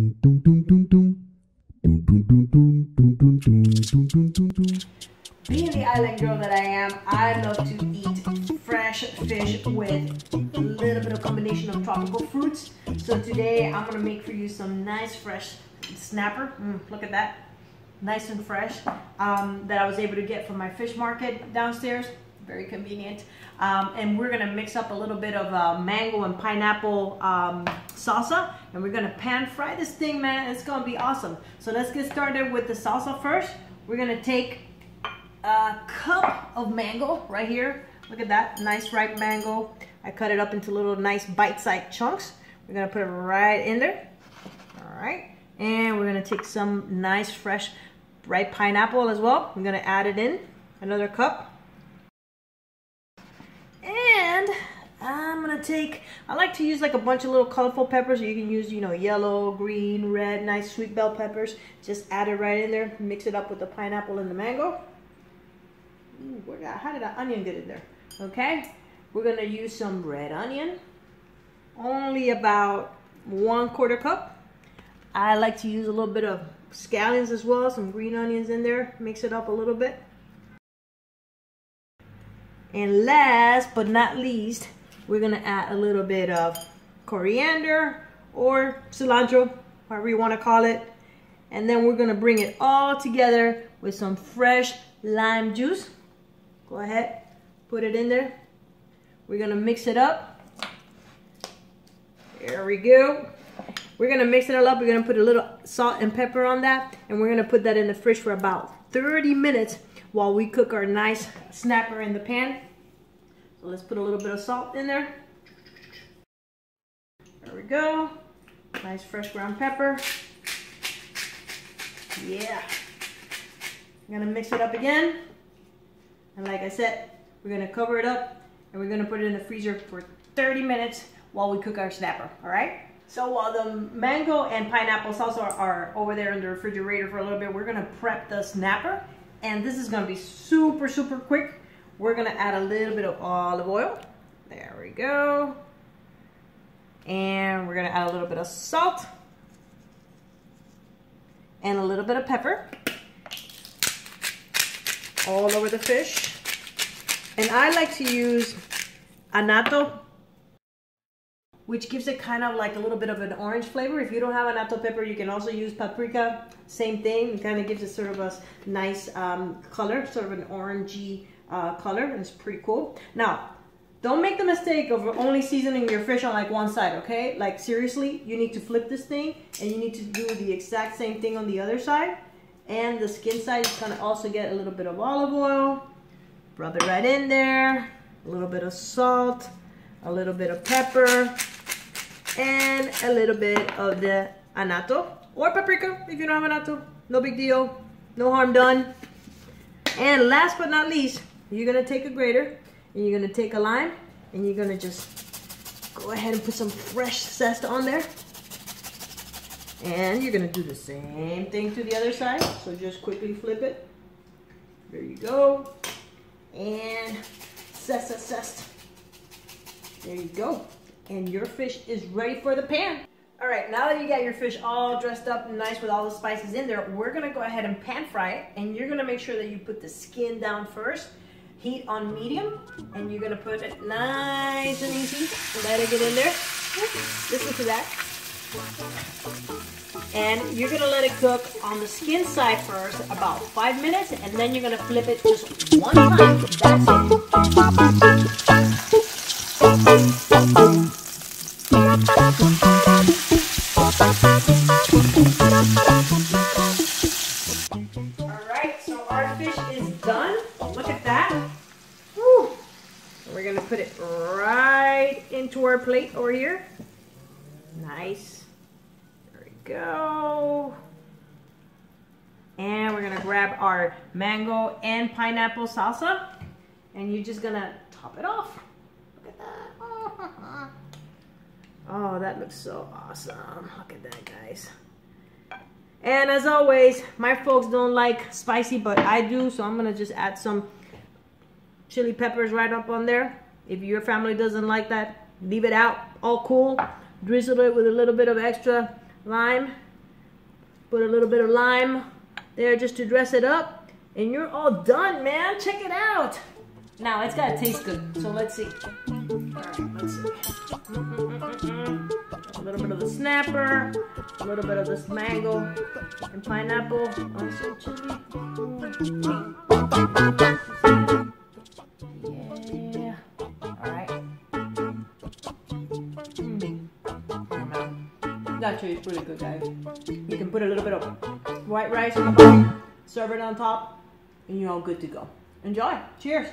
Being the island girl that I am, I love to eat fresh fish with a little bit of combination of tropical fruits. So today I'm gonna make for you some nice fresh snapper. Look at that, nice and fresh, that I was able to get from my fish market downstairs. Very convenient. And we're gonna mix up a little bit of mango and pineapple salsa, and we're gonna pan fry this thing, man. It's gonna be awesome. So let's get started with the salsa first. We're gonna take a cup of mango right here. Look at that, nice ripe mango. I cut it up into little nice bite-sized chunks. We're gonna put it right in there. All right, and we're gonna take some nice fresh ripe pineapple as well. We're gonna add it in, another cup. And I'm gonna take, I like to use like a bunch of little colorful peppers. You can use, you know, yellow, green, red, nice sweet bell peppers. Just add it right in there, mix it up with the pineapple and the mango. Ooh, how did that onion get in there? Okay, we're gonna use some red onion, only about 1/4 cup. I like to use a little bit of scallions as well, some green onions in there, mix it up a little bit. And last but not least, we're gonna add a little bit of coriander or cilantro, however you wanna call it. And then we're gonna bring it all together with some fresh lime juice. Go ahead, put it in there. We're gonna mix it up. There we go. We're gonna mix it all up. We're gonna put a little salt and pepper on that, and we're gonna put that in the fridge for about 30 minutes while we cook our nice snapper in the pan. So let's put a little bit of salt in there. There we go. Nice fresh ground pepper. Yeah. I'm gonna mix it up again. And like I said, we're gonna cover it up and we're gonna put it in the freezer for 30 minutes while we cook our snapper, all right? So while the mango and pineapple salsa are over there in the refrigerator for a little bit, we're gonna prep the snapper. And this is gonna be super, super quick. We're gonna add a little bit of olive oil. There we go. And we're gonna add a little bit of salt and a little bit of pepper all over the fish. And I like to use annatto, which gives it kind of like a little bit of an orange flavor. If you don't have annatto pepper, you can also use paprika. Same thing. It kind of gives it sort of a nice color, sort of an orangey color, and it's pretty cool. Now, don't make the mistake of only seasoning your fish on like one side, okay? Like seriously, you need to flip this thing and you need to do the exact same thing on the other side. And the skin side is gonna also get a little bit of olive oil. Rub it right in there. A little bit of salt, a little bit of pepper, and a little bit of the annatto or paprika if you don't have annatto. No big deal, no harm done. And last but not least, you're gonna take a grater and you're gonna take a lime and you're gonna just go ahead and put some fresh zest on there. And you're gonna do the same thing to the other side. So just quickly flip it. There you go. And zest. There you go. And your fish is ready for the pan. All right, now that you got your fish all dressed up and nice with all the spices in there, we're gonna go ahead and pan fry it. And you're gonna make sure that you put the skin down first. Heat on medium. And you're gonna put it nice and easy. Let it get in there. Listen to that. And you're gonna let it cook on the skin side first, about 5 minutes, and then you're gonna flip it just one time. That's it. Alright, so our fish is done. Look at that. Woo. We're gonna put it right into our plate over here. Nice. Go. And we're gonna grab our mango and pineapple salsa, and you're just gonna top it off. Look at that. Oh, that looks so awesome. Look at that, guys. And as always, my folks don't like spicy, but I do, so I'm gonna just add some chili peppers right up on there. If your family doesn't like that, leave it out. All cool. Drizzle it with a little bit of extra lime, Put a little bit of lime there just to dress it up. And you're all done, man. Check it out. Now, it's got to taste good. So let's see. All right, let's see. A little bit of the snapper. A little bit of this mango and pineapple. On some chili. Yeah. All right. That chili is pretty good, guys. You can put a little bit of white rice on the bottom, serve it on top, and you're all good to go. Enjoy. Cheers.